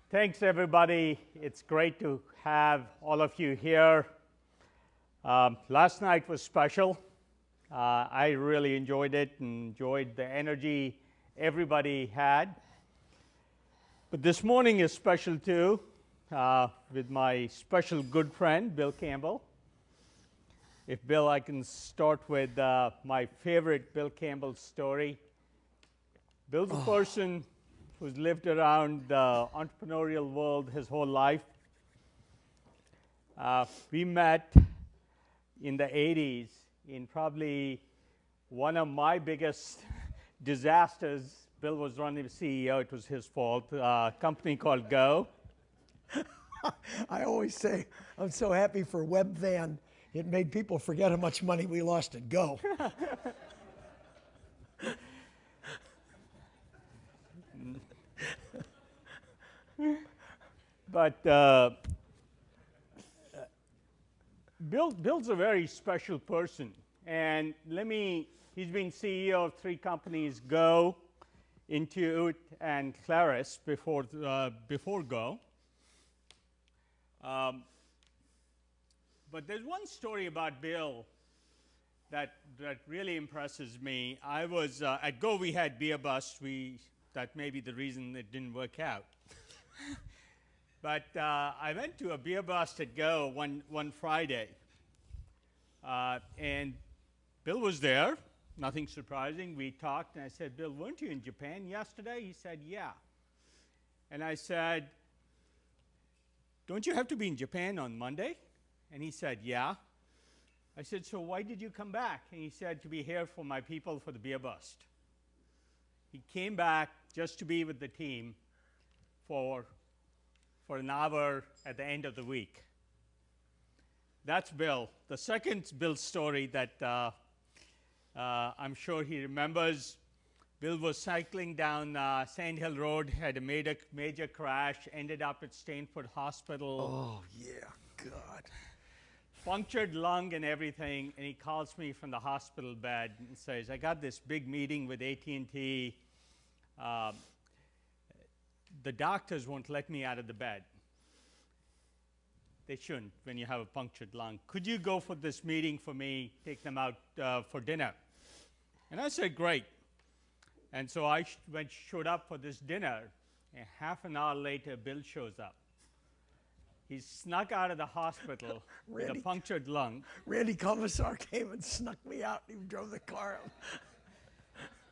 Thanks, everybody. It's great to have all of you here. Last night was special. I really enjoyed it and enjoyed the energy everybody had. But this morning is special too, with my special good friend, Bill Campbell. If Bill, I can start with my favorite Bill Campbell story. Bill's a person who's lived around the entrepreneurial world his whole life. We met in the 80s in probably one of my biggest disasters. Bill was running the CEO. It was his fault. A company called Go. I always say I'm so happy for Webvan. It made people forget how much money we lost at Go. But Bill's a very special person. And he's been CEO of 3 companies, Go, Intuit, and Claris before Go. But there's one story about Bill that really impresses me. I was at Go. We had beer bust. That may be the reason it didn't work out. But I went to a beer bust at Go one Friday, and Bill was there. Nothing surprising. We talked, and I said, "Bill, weren't you in Japan yesterday?" He said, "Yeah." And I said, "Don't you have to be in Japan on Monday?" And he said, "Yeah." I said, "So why did you come back?" And he said, "To be here for my people for the beer bust." He came back just to be with the team for an hour at the end of the week. That's Bill. The second Bill story that I'm sure he remembers, Bill was cycling down Sand Hill Road, had a major crash, ended up at Stanford Hospital. Oh, yeah, God. Punctured lung and everything, and he calls me from the hospital bed and says, "I got this big meeting with AT&T. The doctors won't let me out of the bed." They shouldn't when you have a punctured lung. "Could you go for this meeting for me, take them out for dinner?" And I said, "Great." And so I showed up for this dinner, and half an hour later, Bill shows up. He snuck out of the hospital with a punctured lung. Randy Commissar came and snuck me out. He drove the car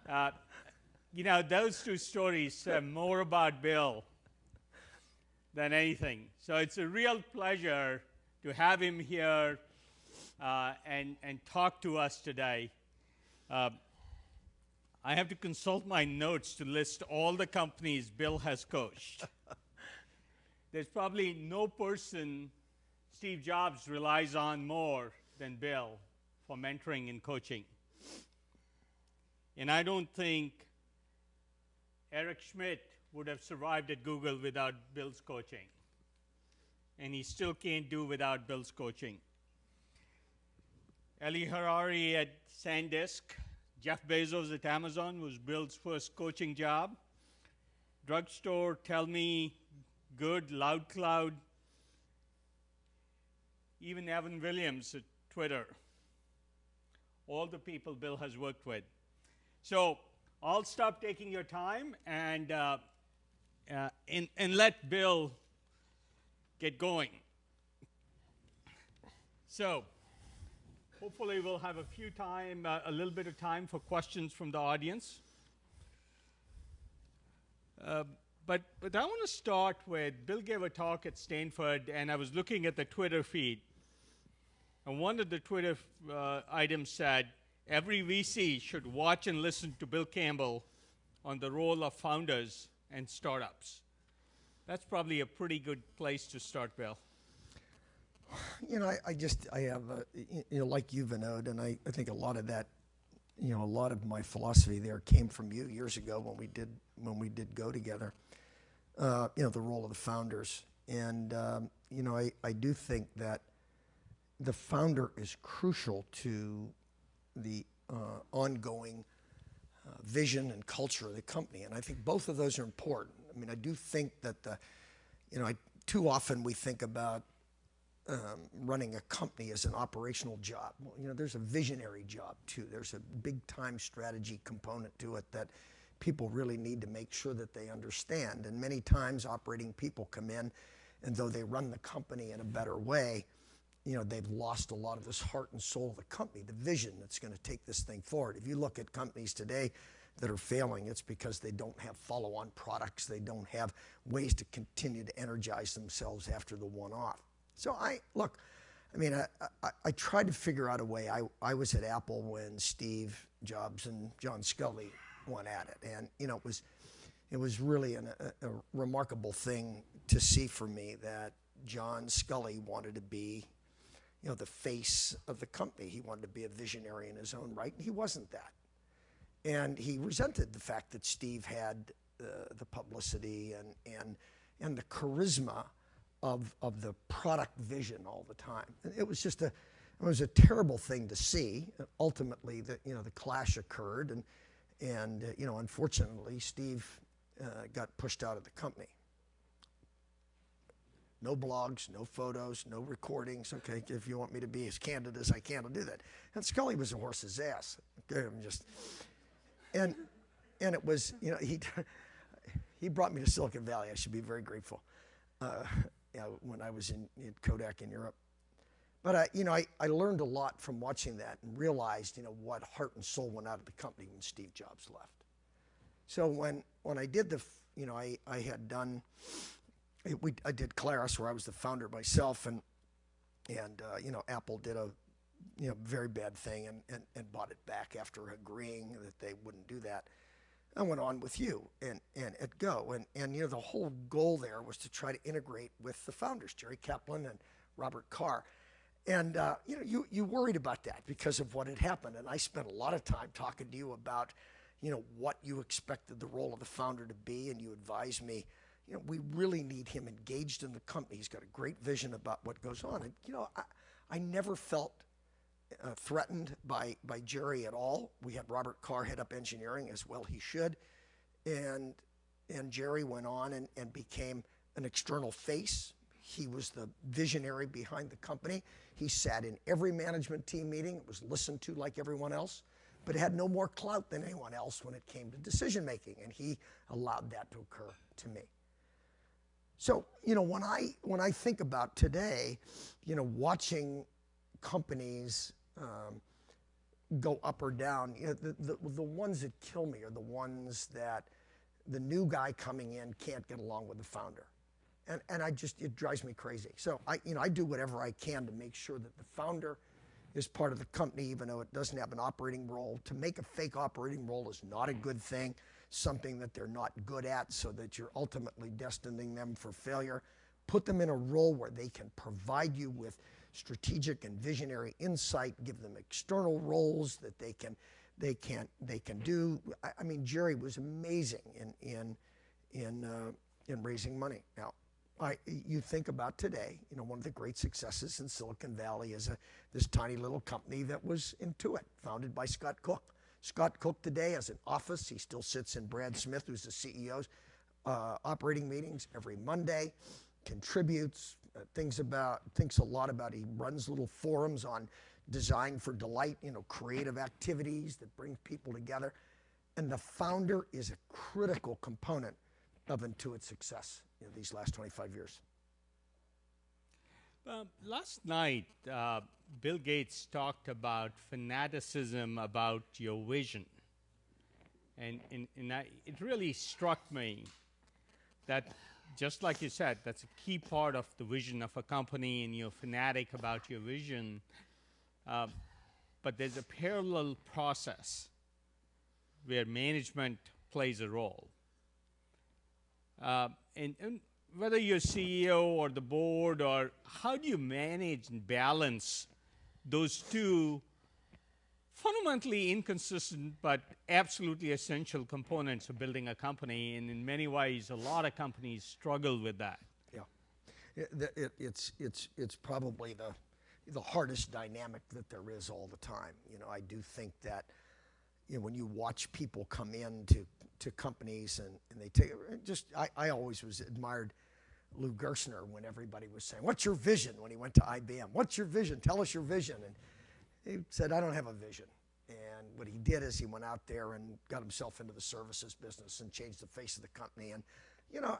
out. Those 2 stories say more about Bill than anything. So it's a real pleasure to have him here and talk to us today. I have to consult my notes to list all the companies Bill has coached. There's probably no person Steve Jobs relies on more than Bill for mentoring and coaching. And I don't think Eric Schmidt would have survived at Google without Bill's coaching. And he still can't do without Bill's coaching. Eli Harari at SanDisk, Jeff Bezos at Amazon was Bill's first coaching job. Drugstore, Tell Me, Good, LoudCloud, even Evan Williams at Twitter. All the people Bill has worked with. So I'll stop taking your time and let Bill get going. So hopefully we'll have a little bit of time for questions from the audience. But I want to start with, Bill gave a talk at Stanford, and I was looking at the Twitter feed. And one of the Twitter items said, every VC should watch and listen to Bill Campbell on the role of founders and startups. That's probably a pretty good place to start, Bill. I have, like you, Vinod, and I think a lot of that, a lot of my philosophy there came from you years ago when we did Go together. The role of the founders. And, I do think that the founder is crucial to the ongoing vision and culture of the company. And I think both of those are important. I mean, I do think that too often we think about running a company as an operational job. Well, there's a visionary job too. There's a big time strategy component to it that people really need to make sure that they understand. And many times operating people come in, and though they run the company in a better way, they've lost a lot of this heart and soul of the company, the vision that's going to take this thing forward. If you look at companies today that are failing, it's because they don't have follow-on products. They don't have ways to continue to energize themselves after the one-off. So I tried to figure out a way. I was at Apple when Steve Jobs and John Sculley went at it, and it was really a remarkable thing to see for me that John Sculley wanted to be the face of the company. He wanted to be a visionary in his own right, and he wasn't that. And he resented the fact that Steve had the publicity and the charisma of the product vision all the time. And it was just a terrible thing to see. Ultimately, the clash occurred, and unfortunately, Steve got pushed out of the company. No blogs, no photos, no recordings. Okay, if you want me to be as candid as I can, I'll do that. And Sculley was a horse's ass. Okay, and it was, he brought me to Silicon Valley. I should be very grateful. When I was in Kodak in Europe. But I learned a lot from watching that and realized what heart and soul went out of the company when Steve Jobs left. So when I did I had done. I did Claris, where I was the founder myself, and Apple did a very bad thing and bought it back after agreeing that they wouldn't do that. I went on with you and at Go, and the whole goal there was to try to integrate with the founders, Jerry Kaplan and Robert Carr, and you worried about that because of what had happened, and I spent a lot of time talking to you about what you expected the role of the founder to be, and you advised me. We really need him engaged in the company. He's got a great vision about what goes on. And, I never felt threatened by Jerry at all. We had Robert Carr head up engineering, as well he should. And Jerry went on and became an external face. He was the visionary behind the company. He sat in every management team meeting. It was listened to like everyone else, but had no more clout than anyone else when it came to decision making. And he allowed that to occur to me. So, when I think about today, watching companies go up or down, the ones that kill me are the ones that the new guy coming in can't get along with the founder. And it drives me crazy. So I do whatever I can to make sure that the founder is part of the company, even though it doesn't have an operating role. To make a fake operating role is not a good thing. Something that they're not good at, so that you're ultimately destining them for failure. Put them in a role where they can provide you with strategic and visionary insight. Give them external roles that they can do. I mean, Jerry was amazing in raising money. Now, you think about today. One of the great successes in Silicon Valley is this tiny little company that was Intuit, founded by Scott Cook. Scott Cook today has an office. He still sits in Brad Smith, who's the CEO's operating meetings every Monday, contributes, thinks a lot about, he runs little forums on design for delight, creative activities that bring people together. And the founder is a critical component of Intuit's success these last 25 years. Last night, Bill Gates talked about fanaticism about your vision. And it really struck me that, just like you said, that's a key part of the vision of a company, and you're fanatic about your vision. But there's a parallel process where management plays a role. And whether you're CEO or the board, or how do you manage and balance those two fundamentally inconsistent but absolutely essential components of building a company? And in many ways, a lot of companies struggle with that. Yeah, it's probably the hardest dynamic that there is all the time. I do think that when you watch people come in to companies and they take I always was admired Lou Gerstner when everybody was saying, "What's your vision?" when he went to IBM. "What's your vision? Tell us your vision." And he said, "I don't have a vision." And what he did is he went out there and got himself into the services business and changed the face of the company. And, you know,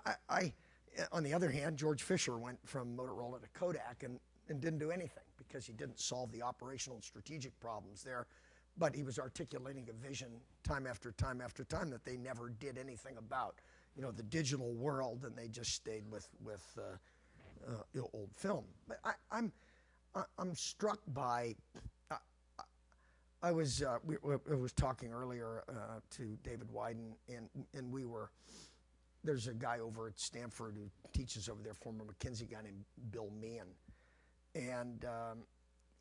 on the other hand, George Fisher went from Motorola to Kodak and didn't do anything because he didn't solve the operational and strategic problems there. But he was articulating a vision time after time after time that they never did anything about, you know, the digital world, and they just stayed with old film. But I'm struck by. I was talking earlier to David Wyden, and there's a guy over at Stanford who teaches over there, former McKinsey guy named Bill Meehan, and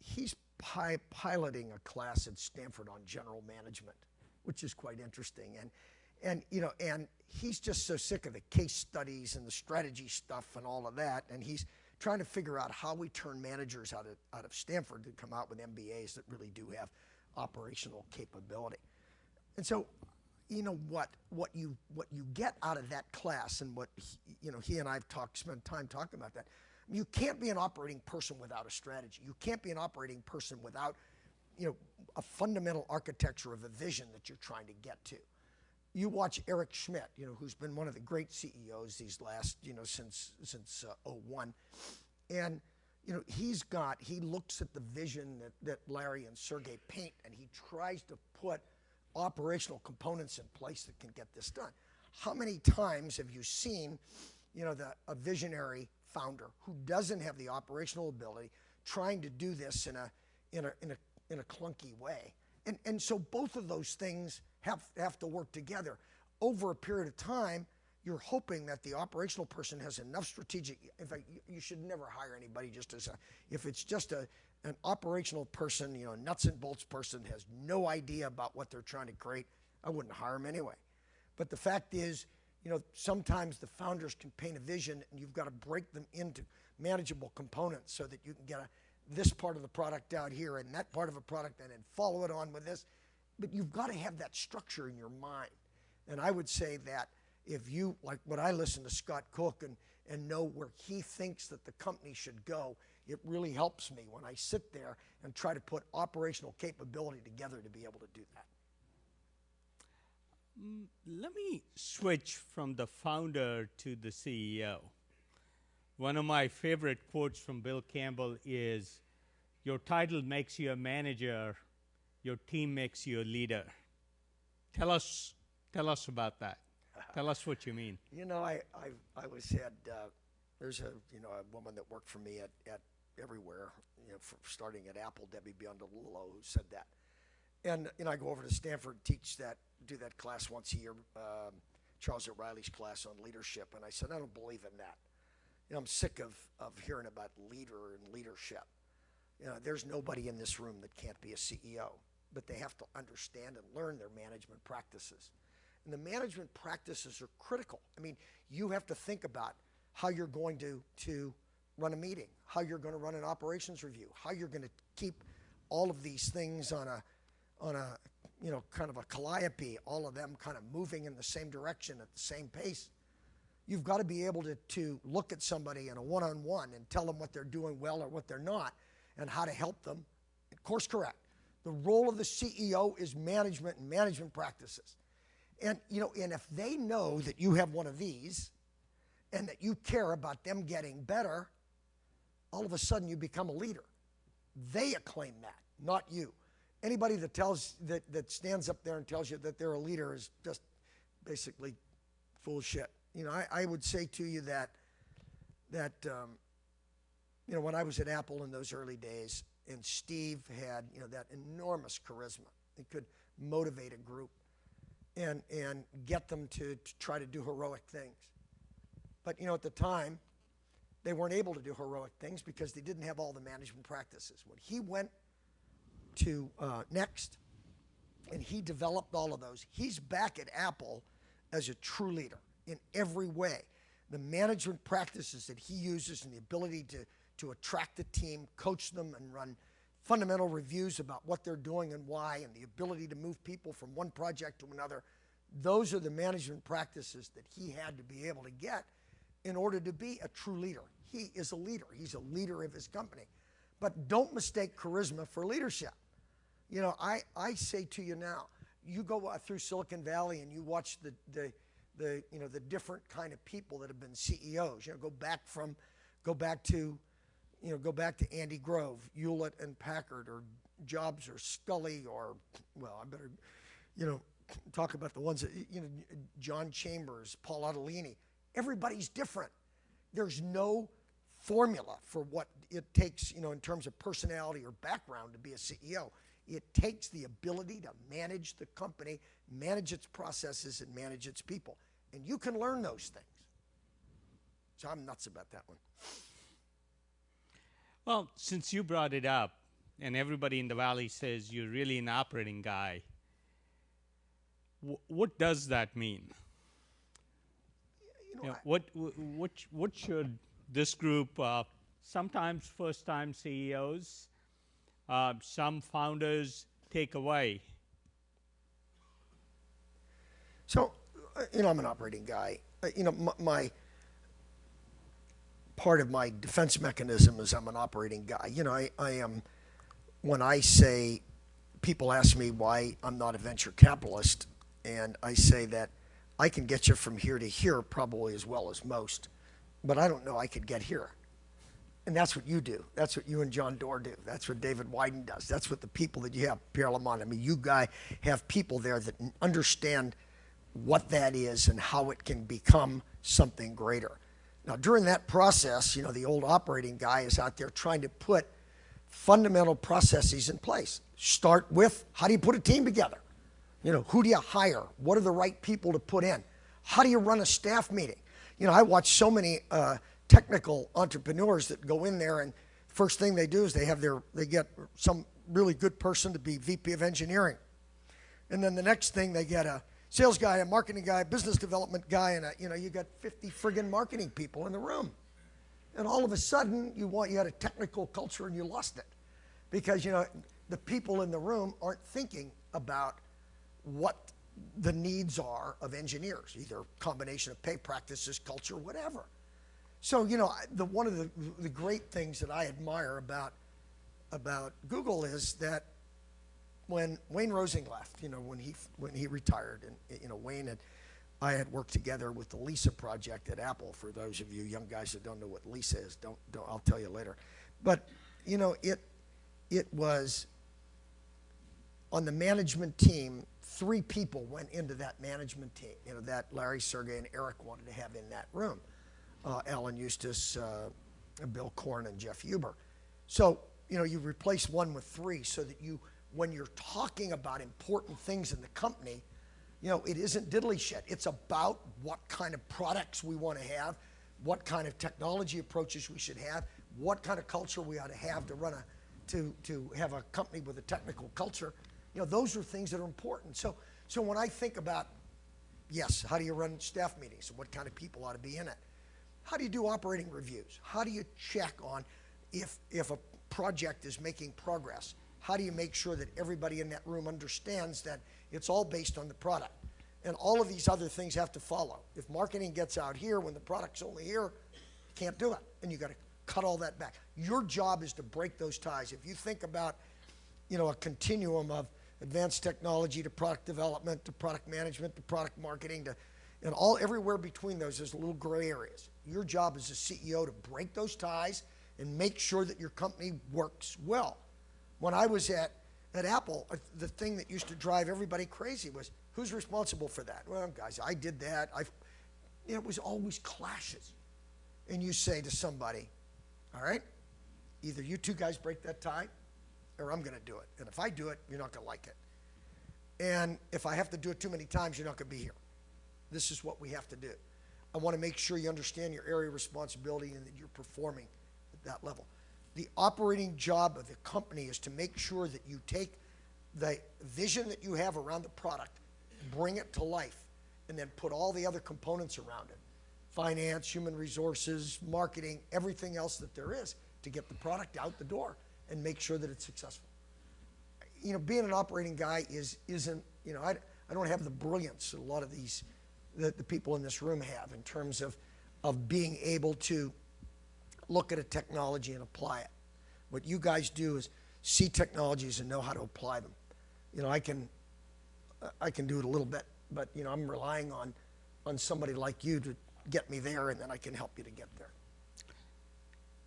he's piloting a class at Stanford on general management, which is quite interesting. And you know, and he's just so sick of the case studies and the strategy stuff and all of that, and he's trying to figure out how we turn managers out of Stanford to come out with MBAs that really do have operational capability. And so, you know, what you get out of that class, and what he and I've spent time talking about that. You can't be an operating person without a strategy. You can't be an operating person without, you know, a fundamental architecture of a vision that you're trying to get to. You watch Eric Schmidt, you know, who's been one of the great CEOs these last, you know, since '01, and you know, he looks at the vision that Larry and Sergey paint, and he tries to put operational components in place that can get this done. How many times have you seen, you know, a visionary founder who doesn't have the operational ability trying to do this in a clunky way? And so both of those things have to work together. Over a period of time, you're hoping that the operational person has enough strategic. In fact, you should never hire anybody if it's just an operational person, you know, a nuts and bolts person, has no idea about what they're trying to create. I wouldn't hire them anyway. But the fact is, you know, sometimes the founders can paint a vision, and you've got to break them into manageable components so that you can get this part of the product out here and that part of a product, and then follow it on with this. But you've got to have that structure in your mind. And I would say that if you, like when I listen to Scott Cook and know where he thinks that the company should go, it really helps me when I sit there and try to put operational capability together to be able to do that. Let me switch from the founder to the CEO. One of my favorite quotes from Bill Campbell is, "Your title makes you a manager, your team makes you a leader." Tell us about that. Tell us what you mean. You know, I there's a woman that worked for me at everywhere, you know, starting at Apple, Debbie Biondolillo, who said that. And you know, I go over to Stanford, do that class once a year, Charles O'Reilly's class on leadership, and I said, I don't believe in that. You know, I'm sick of hearing about leader and leadership. You know, there's nobody in this room that can't be a CEO, but they have to understand and learn their management practices. And the management practices are critical. I mean, you have to think about how you're going to run a meeting, how you're going to run an operations review, how you're going to keep all of these things on a you know, kind of a calliope, all of them kind of moving in the same direction at the same pace. You've got to be able to look at somebody in a one-on-one and tell them what they're doing well or what they're not, and how to help them course correct. The role of the CEO is management and management practices. And you know, and if they know that you have one of these and that you care about them getting better, all of a sudden you become a leader. They acclaim that, not you. Anybody that stands up there and tells you that they're a leader is just basically full of shit. You know, I would say to you that you know, when I was at Apple in those early days, and Steve had, you know, that enormous charisma, he could motivate a group and get them to try to do heroic things. But you know, at the time, they weren't able to do heroic things because they didn't have all the management practices. When he went to Next, and he developed all of those, he's back at Apple as a true leader in every way. The management practices that he uses and the ability to attract the team, coach them, and run fundamental reviews about what they're doing and why, and the ability to move people from one project to another, those are the management practices that he had to be able to get in order to be a true leader. He is a leader. He's a leader of his company. But don't mistake charisma for leadership. You know, I say to you now, you go through Silicon Valley and you watch the different kind of people that have been CEOs. You know, go back to Andy Grove, Hewlett and Packard, or Jobs, or Scully, or, well, I better, talk about the ones that, John Chambers, Paul Otellini. Everybody's different. There's no formula for what it takes, in terms of personality or background to be a CEO. It takes the ability to manage the company, manage its processes, and manage its people. And you can learn those things. So I'm nuts about that one. Well, since you brought it up, and everybody in the Valley says you're really an operating guy, what does that mean? What should this group, sometimes first-time CEOs, some founders, take away? So, I'm an operating guy. My part of my defense mechanism is I'm an operating guy. I am, when I say, people ask me why I'm not a venture capitalist, and I say that I can get you from here to here probably as well as most, but I don't know I could get here. And that's what you do. That's what you and John Doerr do. That's what David Wyden does. That's what the people that you have, Pierre Lamont. I mean, you guys have people there that understand what that is and how it can become something greater. Now, during that process, the old operating guy is out there trying to put fundamental processes in place. Start with, how do you put a team together? Who do you hire? What are the right people to put in? How do you run a staff meeting? I watch so many technical entrepreneurs that go in there, and first thing they do is they get some really good person to be VP of engineering. And then the next thing, they get a sales guy, a marketing guy, a business development guy, and you got 50 friggin' marketing people in the room. And all of a sudden, you had a technical culture and you lost it. Because, the people in the room aren't thinking about what the needs are of engineers, either a combination of pay practices, culture, whatever. So, one of the great things that I admire about Google is that when Wayne Rosing left, when he retired, and Wayne and I had worked together with the Lisa project at Apple. For those of you young guys that don't know what Lisa is, don't I'll tell you later. But it was on the management team. 3 people went into that management team. That Larry, Sergey, and Eric wanted to have in that room. Alan Eustace, Bill Korn, and Jeff Huber. So you replace 1 with 3 so that when you're talking about important things in the company, it isn't diddly shit. It's about what kind of products we want to have, what kind of technology approaches we should have, what kind of culture we ought to have to have a company with a technical culture. Those are things that are important. So when I think about, yes, how do you run staff meetings and what kind of people ought to be in it? How do you do operating reviews? How do you check on if a project is making progress? How do you make sure that everybody in that room understands that it's all based on the product? And all of these other things have to follow. If marketing gets out here when the product's only here, you can't do it. And you got to cut all that back. Your job is to break those ties. If you think about, a continuum of advanced technology to product development to product management to product marketing and everywhere between those, there's little gray areas. Your job as a CEO to break those ties and make sure that your company works well. When I was at Apple, the thing that used to drive everybody crazy was, who's responsible for that? Well, guys, I did that. It was always clashes. And you say to somebody, all right, either you 2 guys break that tie or I'm going to do it. And if I do it, you're not going to like it. And if I have to do it too many times, you're not going to be here. This is what we have to do. I want to make sure you understand your area of responsibility and that you're performing at that level. The operating job of the company is to make sure that you take the vision that you have around the product, bring it to life, and then put all the other components around it. Finance, human resources, marketing, everything else that there is to get the product out the door and make sure that it's successful. Being an operating guy isn't, I don't have the brilliance that a lot of the people in this room have in terms of of being able to look at a technology and apply it. What you guys do is see technologies and know how to apply them. I can do it a little bit, but I'm relying on somebody like you to get me there, and then I can help you to get there.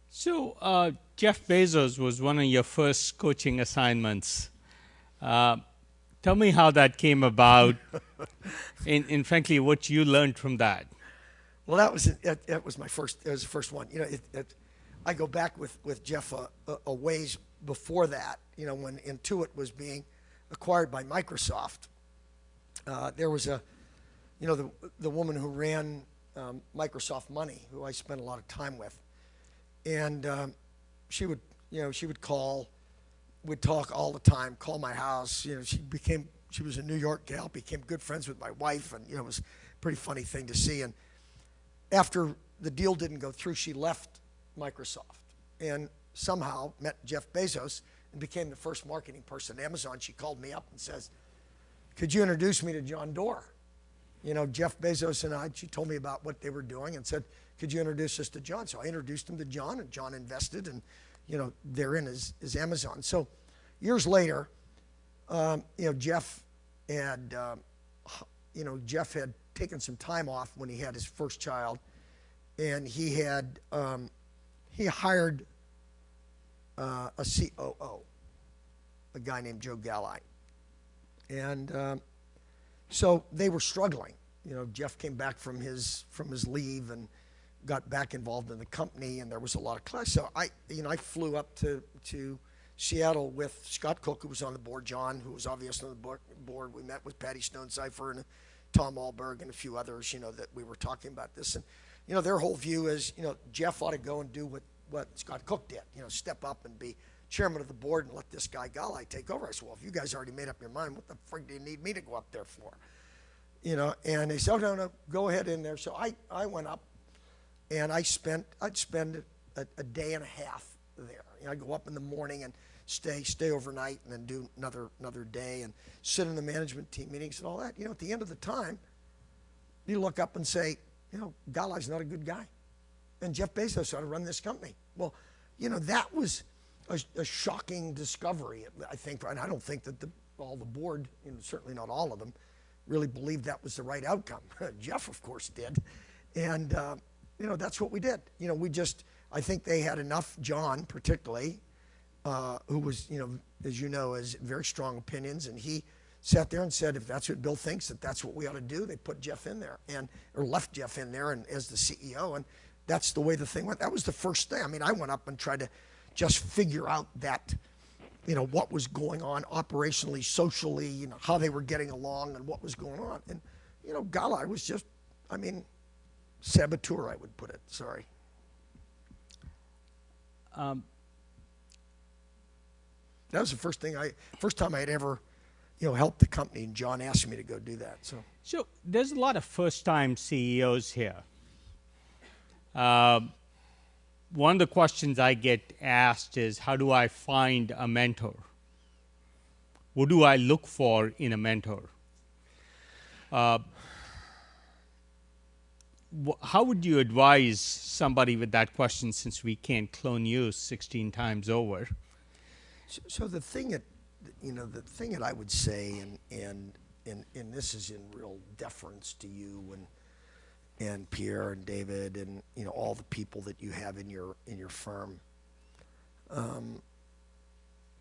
So Jeff Bezos was one of your first coaching assignments. Tell me how that came about, and frankly, what you learned from that. Well, that was my first. It was the first one. I go back with Jeff a ways before that. When Intuit was being acquired by Microsoft, there was the woman who ran Microsoft Money, who I spent a lot of time with, and she would call. We'd talk all the time, call my house. She was a New York gal, became good friends with my wife, and it was a pretty funny thing to see. And after the deal didn't go through, she left Microsoft and somehow met Jeff Bezos and became the first marketing person at Amazon. She called me up and says, "Could you introduce me to John Doerr?" Jeff Bezos and she told me about what they were doing and said, "Could you introduce us to John?" So I introduced him to John, and John invested, and therein is Amazon. So years later, Jeff had taken some time off when he had his first child, and he hired a COO, a guy named Joe Galli, and so they were struggling. Jeff came back from his leave and got back involved in the company, and there was a lot of clash. So I flew up to Seattle with Scott Cook, who was on the board, John, who was obviously on the board. We met with Patty Stone-Cipher and Tom Alberg and a few others, that we were talking about this. And, their whole view is, Jeff ought to go and do what Scott Cook did, step up and be chairman of the board and let this guy Galli take over. I said, well, if you guys already made up your mind, what the frig do you need me to go up there for? And they said, oh, no, go ahead in there. So I went up, and I'd spend a day and a half there. I'd go up in the morning and stay overnight, and then do another day and sit in the management team meetings and all that. At the end of the time, you look up and say, Galli's not a good guy, and Jeff Bezos ought to run this company. Well, that was a shocking discovery, I think, and I don't think that all the board, certainly not all of them, really believed that was the right outcome. Jeff, of course, did, and that's what we did. I think they had enough, John particularly, who was, as has very strong opinions, and he sat there and said, if that's what Bill thinks, that's what we ought to do. They put Jeff in there, or left Jeff in there and as the CEO, and that's the way the thing went. That was the first thing. I went up and tried to just figure out that, what was going on operationally, socially, how they were getting along and what was going on. And, Galli was just, saboteur, I would put it. Sorry. That was the first time I had ever, helped the company, and John asked me to go do that. So there's a lot of first-time CEOs here. One of the questions I get asked is, how do I find a mentor? What do I look for in a mentor? How would you advise somebody with that question, since we can't clone you 16 times over? So the thing that I would say, and this is in real deference to you and Pierre and David and all the people that you have in your firm,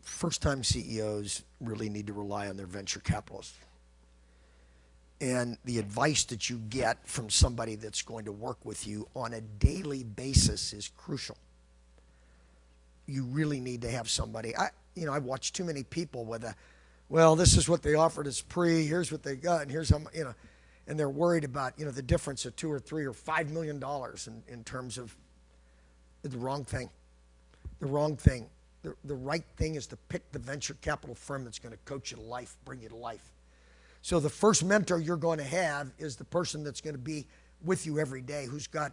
first-time CEOs really need to rely on their venture capitalists. And the advice that you get from somebody that's going to work with you on a daily basis is crucial. You really need to have somebody. I've watched too many people with this is what they offered as here's what they got, and here's how, and they're worried about, the difference of $2 or $3 or $5 million in terms of the wrong thing. The wrong thing. The right thing is to pick the venture capital firm that's going to coach you to life, bring you to life. So the first mentor you're going to have is the person that's going to be with you every day, who's got,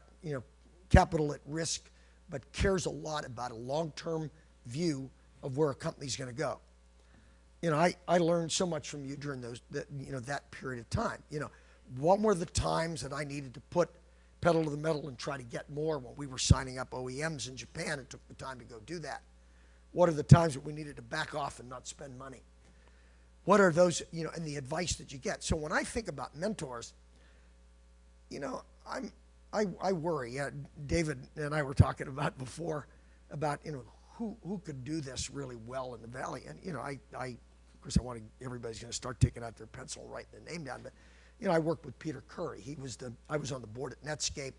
capital at risk, but cares a lot about a long-term view of where a company's going to go. I learned so much from you during that period of time. What were the times that I needed to put pedal to the metal and try to get more when we were signing up OEMs in Japan and took the time to go do that? What are the times that we needed to back off and not spend money? What are those, and the advice that you get? So when I think about mentors, I worry. David and I were talking about before about, who could do this really well in the Valley. And, of course, everybody's going to start taking out their pencil and writing the name down. But, I worked with Peter Curry. I was on the board at Netscape.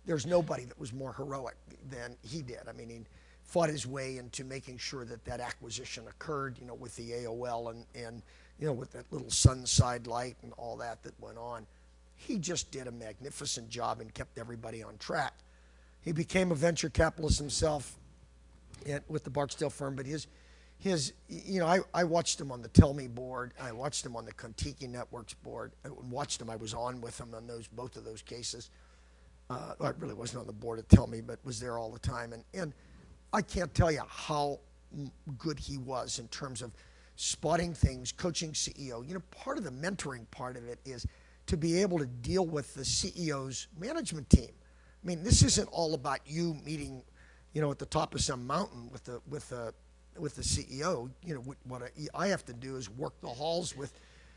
There's nobody that was more heroic than he did. I mean, he fought his way into making sure that acquisition occurred, with the AOL and with that little Sunside light and all that went on. He just did a magnificent job and kept everybody on track. He became a venture capitalist himself with the Barksdale firm, but I watched him on the Tell Me board. I watched him on the Contiki Networks board. I was on with him on both of those cases. I really wasn't on the board at Tell Me, but was there all the time. And I can't tell you how good he was in terms of spotting things, coaching CEO. Part of the mentoring part of it is to be able to deal with the CEO's management team. I mean, this isn't all about you meeting, at the top of some mountain with the CEO. What I have to do is work the halls with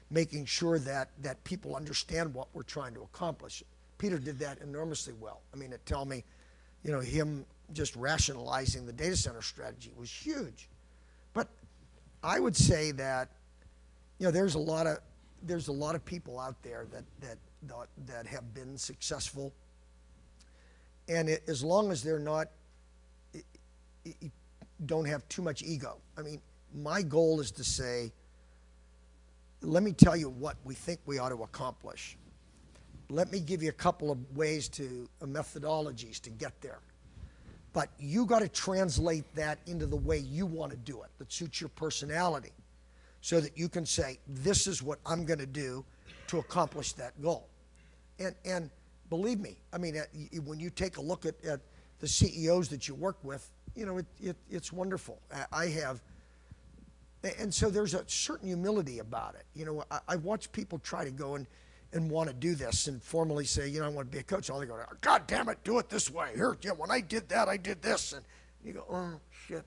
making sure that people understand what we're trying to accomplish. Peter did that enormously well. I mean, Tell Me, him just rationalizing the data center strategy was huge. But I would say that, there's a lot of people out there that have been successful, and as long as they're not, don't have too much ego. I mean, my goal is to say, let me tell you what we think we ought to accomplish. Let me give you a couple of ways methodologies to get there. But you got to translate that into the way you want to do it, that suits your personality, so that you can say, this is what I'm going to do to accomplish that goal. And believe me, I mean, when you take a look at the CEOs that you work with, it's wonderful. And so there's a certain humility about it. I watch people try to go and want to do this and formally say, I want to be a coach. All they go, God damn it, do it this way. Here, when I did that, I did this. And you go, oh, shit,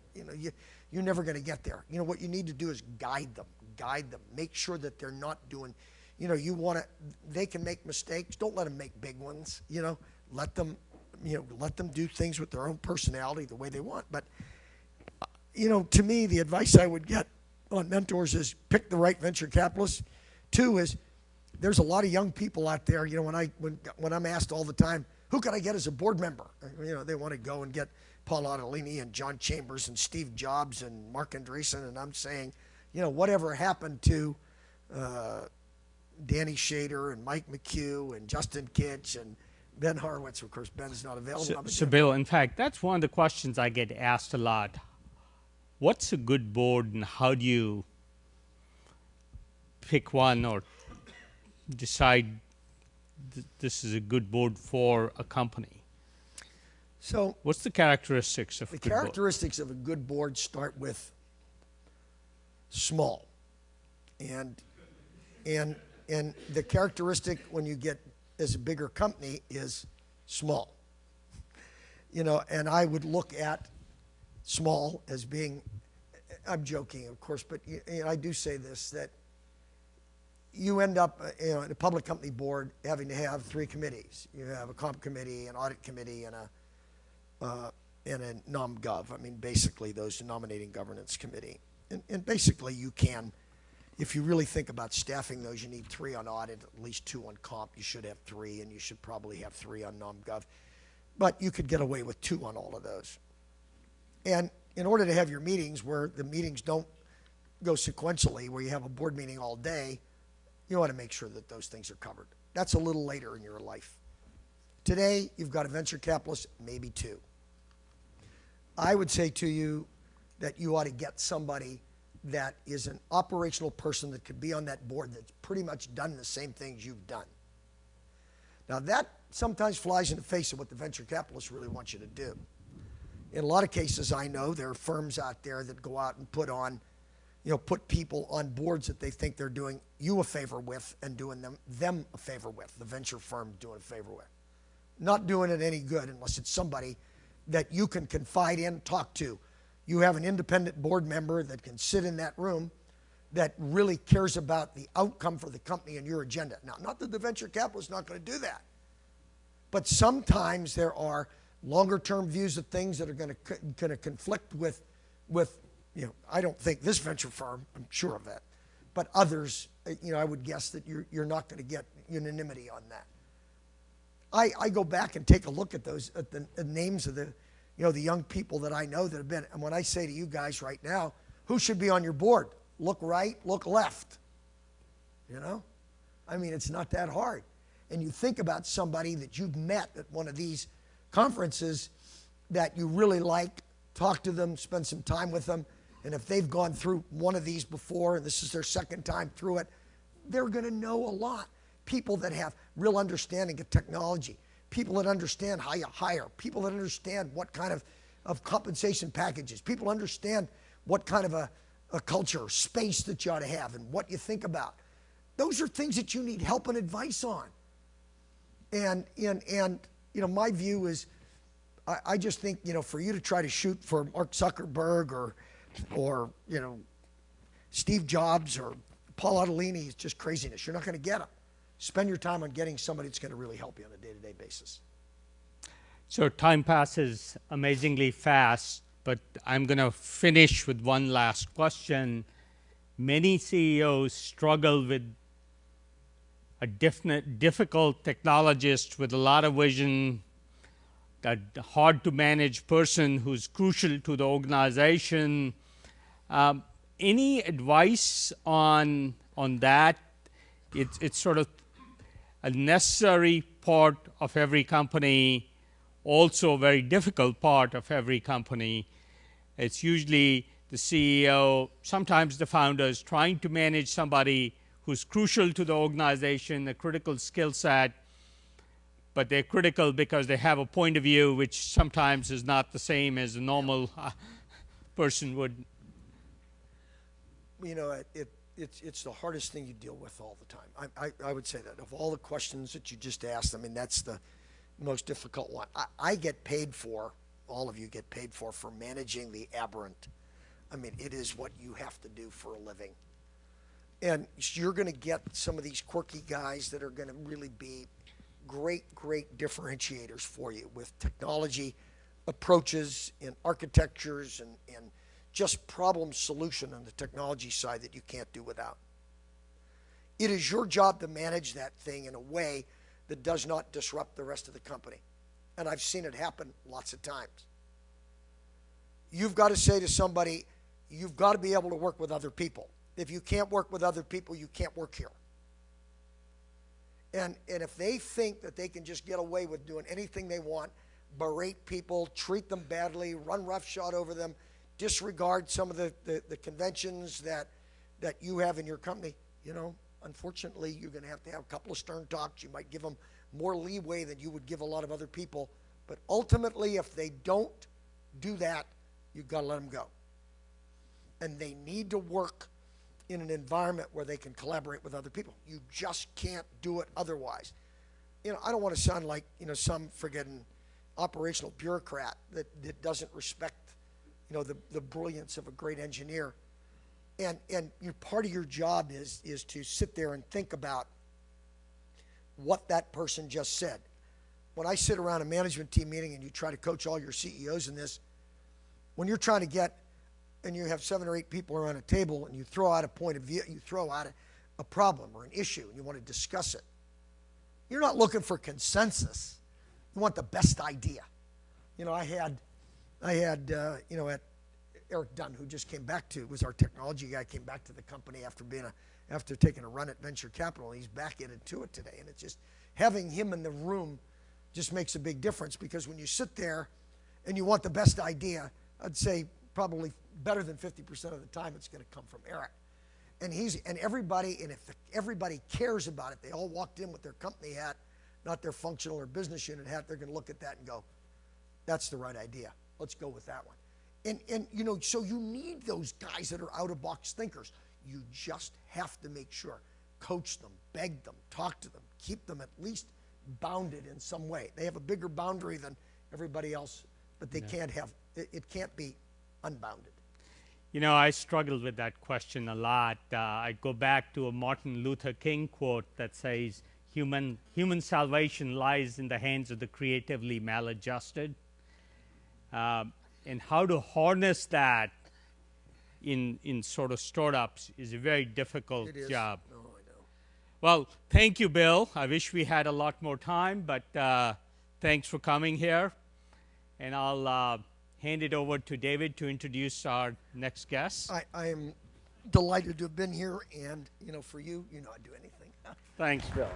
you're never going to get there. What you need to do is guide them, make sure that they're not doing, they can make mistakes. Don't let them make big ones, let them do things with their own personality the way they want. But, to me, the advice I would get on mentors is pick the right venture capitalist. 2 is, there's a lot of young people out there, when I'm asked all the time, who can I get as a board member? They want to go and get Paul Otellini and John Chambers and Steve Jobs and Mark Andreessen, and I'm saying, whatever happened to Danny Shader and Mike McHugh and Justin Kitch and Ben Horowitz? Of course, Ben's not available. So Bill, in fact, that's one of the questions I get asked a lot. What's a good board, and how do you pick one or decide this is a good board for a company? So what's the characteristics of a good board? The characteristics of a good board start with small. And the characteristic when you get as a bigger company is small. And I would look at small as being, I'm joking, of course, but I do say this, that you end up in a public company board having to have 3 committees. You have a comp committee, an audit committee, and a nom-gov. I mean, basically those nominating governance committee. And basically you can, if you really think about staffing those, you need 3 on audit, at least 2 on comp. You should have 3, and you should probably have 3 on nom-gov. But you could get away with 2 on all of those. And in order to have your meetings where the meetings don't go sequentially, where you have a board meeting all day, you want to make sure that those things are covered. That's a little later in your life. Today, you've got a venture capitalist, maybe 2. I would say to you that you ought to get somebody that is an operational person that could be on that board that's pretty much done the same things you've done. Now, that sometimes flies in the face of what the venture capitalists really want you to do. In a lot of cases, I know there are firms out there that go out and put people on boards that they think they're doing you a favor with and doing them a favor with, the venture firm doing a favor with. not doing it any good unless it's somebody that you can confide in, talk to. You have an independent board member that can sit in that room that really cares about the outcome for the company and your agenda. Now, not that the venture capitalist is not going to do that, but sometimes there are longer-term views of things that are going to conflict with, I don't think this venture firm, I'm sure of that, but others, I would guess that you're not going to get unanimity on that. I go back and take a look at those, at the names of the young people that I know that have been, and when I say to you guys right now, who should be on your board? Look right, look left. I mean, it's not that hard. And you think about somebody that you've met at one of these conferences that you really like, talk to them, spend some time with them, and if they've gone through one of these before and this is their second time through it, they're going to know a lot. People that have real understanding of technology, people that understand how you hire, people that understand what kind of compensation packages, people understand what kind of a culture or space that you ought to have and what you think about. Those are things that you need help and advice on. And my view is, I just think, for you to try to shoot for Mark Zuckerberg or Steve Jobs or Paul Otellini is just craziness. You're not going to get them. Spend your time on getting somebody that's going to really help you on a day-to-day basis. So time passes amazingly fast, but I'm going to finish with one last question. Many CEOs struggle with a difficult technologist with a lot of vision, a hard to manage person who's crucial to the organization. Any advice on that? It's sort of a necessary part of every company, also a very difficult part of every company. It's usually the CEO, sometimes the founders, trying to manage somebody who's crucial to the organization, a critical skill set, but they're critical because they have a point of view which sometimes is not the same as a normal person would. It's the hardest thing you deal with all the time. I would say that. Of all the questions that you just asked, that's the most difficult one. I get paid for, all of you get paid for managing the aberrant. It is what you have to do for a living. And you're going to get some of these quirky guys that are going to really be great differentiators for you with technology approaches and architectures and just problem solution on the technology side that you can't do without. It is your job to manage that thing in a way that does not disrupt the rest of the company. And I've seen it happen lots of times. You've got to say to somebody, you've got to be able to work with other people. If you can't work with other people, you can't work here. And if they think that they can just get away with doing anything they want, berate people, treat them badly, run roughshod over them, disregard some of the conventions that you have in your company, unfortunately, you're going to have a couple of stern talks. You might give them more leeway than you would give a lot of other people. But ultimately, if they don't do that, you've got to let them go. And they need to work in an environment where they can collaborate with other people. You just can't do it otherwise. I don't want to sound like, some friggin' operational bureaucrat that doesn't respect, the brilliance of a great engineer. And part of your job is to sit there and think about what that person just said. When I sit around a management team meeting and you try to coach all your CEOs in this, when you're trying to get, and you have 7 or 8 people around a table and you throw out a point of view, you throw out a problem or an issue and you want to discuss it, you're not looking for consensus. You want the best idea. I had at Eric Dunn, who just came back was our technology guy, came back to the company after taking a run at venture capital. He's back at Intuit today, and it's just having him in the room just makes a big difference, because when you sit there and you want the best idea, I'd say probably better than 50% of the time it's going to come from Eric. And if everybody cares about it, they all walked in with their company hat, not their functional or business unit hat, they're going to look at that and go, that's the right idea. Let's go with that one. And so you need those guys that are out-of-box thinkers. You just have to make sure, coach them, beg them, talk to them, keep them at least bounded in some way. They have a bigger boundary than everybody else, but they can't have, it can't be unbounded. You know, I struggled with that question a lot. I go back to a Martin Luther King quote that says, human salvation lies in the hands of the creatively maladjusted. And how to harness that in sort of startups is a very difficult job. Oh, I know. Well, thank you, Bill. I wish we had a lot more time, but thanks for coming here. And I'll hand it over to David to introduce our next guest. I am delighted to have been here, and, you know, for you, you know I'd do anything. Thanks, Bill.